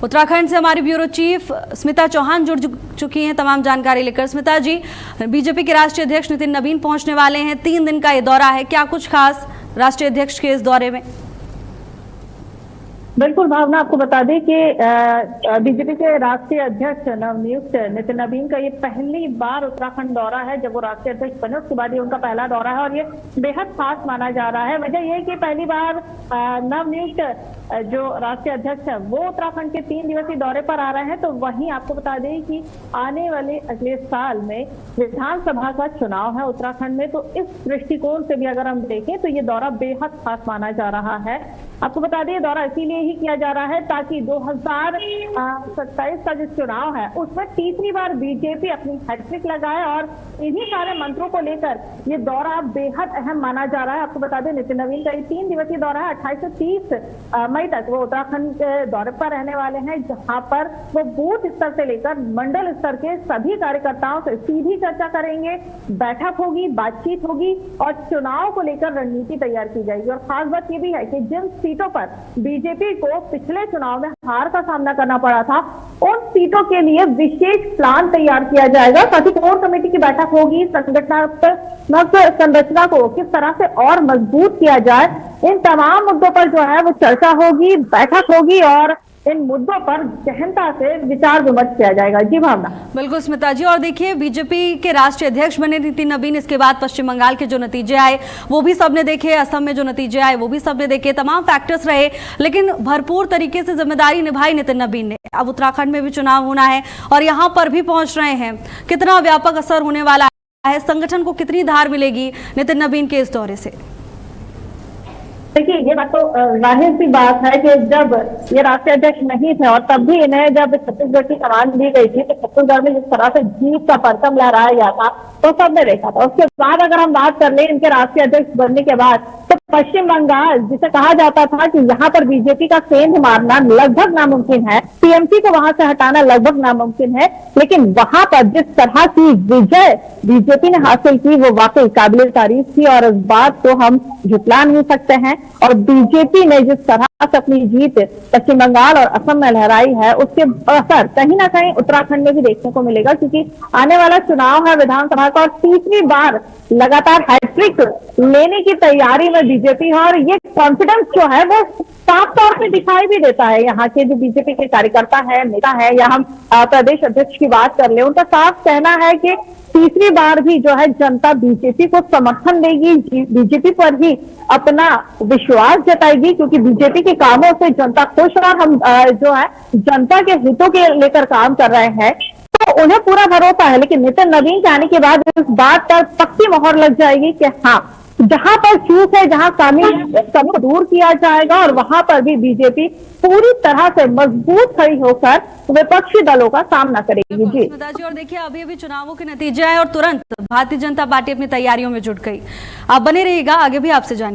उत्तराखंड से हमारी bureau chief Smita Chauhan जुड़ चुकी हैं तमाम जानकारी लेकर। स्मिता जी, बीजेपी के राष्ट्रीय अध्यक्ष नितिन नवीन पहुंचने वाले हैं, 3 दिन का ये दौरा है, क्या कुछ खास राष्ट्रीय अध्यक्ष के इस दौरे में? बिल्कुल भावना, आपको बता दें कि बीजेपी के राष्ट्रीय अध्यक्ष नवनियुक्त नितिन नवीन का ये पहली बार उत्तराखंड दौरा है। जब वो राष्ट्रीय अध्यक्ष बने उसके बाद ये उनका पहला दौरा है और ये बेहद खास माना जा रहा है। वजह यह है कि पहली बार नवनियुक्त जो राष्ट्रीय अध्यक्ष है वो उत्तराखंड के 3 दिवसीय दौरे पर आ रहे हैं। तो वहीं आपको बता दें कि आने वाले अगले साल में विधानसभा का चुनाव है उत्तराखंड में, तो इस दृष्टिकोण से भी अगर हम देखें तो ये दौरा बेहद खास माना जा रहा है। आपको बता दें, दौरा इसीलिए ही किया जा रहा है ताकि 2027 का जो चुनाव है उसमें तीसरी बार बीजेपी अपनी हैट्रिक लगाए और इन्हीं सारे मंत्रों को लेकर ये दौरा बेहद अहम माना जा रहा है। आपको बता दें, नितिन नवीन का ये 3 दिवसीय दौरा है। 28 से 30 मई तक वो उत्तराखंड के दौरे पर रहने वाले हैं, जहां पर वो बूथ स्तर से लेकर मंडल स्तर के सभी कार्यकर्ताओं से सीधी चर्चा करेंगे, बैठक होगी, बातचीत होगी और चुनाव को लेकर रणनीति तैयार की जाएगी। और खास बात ये भी है कि जिन सीटों पर बीजेपी को पिछले चुनाव में हार का सामना करना पड़ा था, उन सीटों के लिए विशेष प्लान तैयार किया जाएगा। साथ ही कोर कमेटी की बैठक होगी, संगठनात्मक संरचना को किस तरह से और मजबूत किया जाए, इन तमाम मुद्दों पर जो है वो चर्चा होगी, बैठक होगी और इन मुद्दों पर गहनता से विचार विमर्श किया जाएगा। जी भावना। बिल्कुल स्मिता जी, और देखिए बीजेपी के राष्ट्रीय अध्यक्ष बने नितिन नवीन, इसके बाद पश्चिम बंगाल के जो नतीजे आए वो भी सबने देखे, असम में जो नतीजे आए वो भी सबने देखे, तमाम फैक्टर्स रहे, लेकिन भरपूर तरीके से जिम्मेदारी निभाई नितिन नवीन ने। अब उत्तराखंड में भी चुनाव होना है और यहाँ पर भी पहुंच रहे हैं, कितना व्यापक असर होने वाला है, संगठन को कितनी धार मिलेगी नितिन नवीन के इस दौरे से? देखिए, ये बात तो जाहिर सी बात है कि जब ये राष्ट्रीय अध्यक्ष नहीं थे और तब भी इन्हें जब छत्तीसगढ़ की कमान दी गई थी तो छत्तीसगढ़ में जिस तरह से जीत का परचम लहराया गया था तो सबने देखा था। उसके बाद अगर हम बात कर लें इनके राष्ट्रीय अध्यक्ष बनने के बाद, तो पश्चिम बंगाल जिसे कहा जाता था कि यहाँ पर बीजेपी का सेंध मारना लगभग नामुमकिन है, टीएमसी को वहां से हटाना लगभग नामुमकिन है, लेकिन वहां पर जिस तरह की विजय बीजेपी ने हासिल की वो वाकई काबिल तारीफ थी और इस बात को हम झुटला नहीं सकते हैं। और बीजेपी ने जिस तरह से अपनी जीत पश्चिम बंगाल और असम में लहराई है उसके असर कहीं ना कहीं उत्तराखंड में भी देखने को मिलेगा, क्योंकि आने वाला चुनाव है विधानसभा का और तीसरी बार लगातार हैट्रिक लेने की तैयारी में बीजेपी है और ये कॉन्फिडेंस जो है वो साफ तौर पे दिखाई भी देता है। यहाँ के जो बीजेपी के कार्यकर्ता है, नेता है, या हम प्रदेश अध्यक्ष की बात कर ले, उनका साफ कहना है कि तीसरी बार भी जो है जनता बीजेपी को समर्थन देगी, बीजेपी पर ही अपना विश्वास जताएगी, क्योंकि बीजेपी के कामों से जनता खुश और हम जो है जनता के हितों के लेकर काम कर रहे हैं तो उन्हें पूरा भरोसा है। लेकिन नितिन नवीन के आने के बाद इस बात पर पक्की मोहर लग जाएगी कि हाँ, जहां पर चूक है, जहां कमी को दूर किया जाएगा और वहां पर भी बीजेपी पूरी तरह से मजबूत खड़ी होकर विपक्षी दलों का सामना करेगी। जी जी, और देखिए अभी चुनावों के नतीजे आए और तुरंत भारतीय जनता पार्टी अपनी तैयारियों में जुट गई। आप बने रहिएगा, आगे भी आपसे जानकारी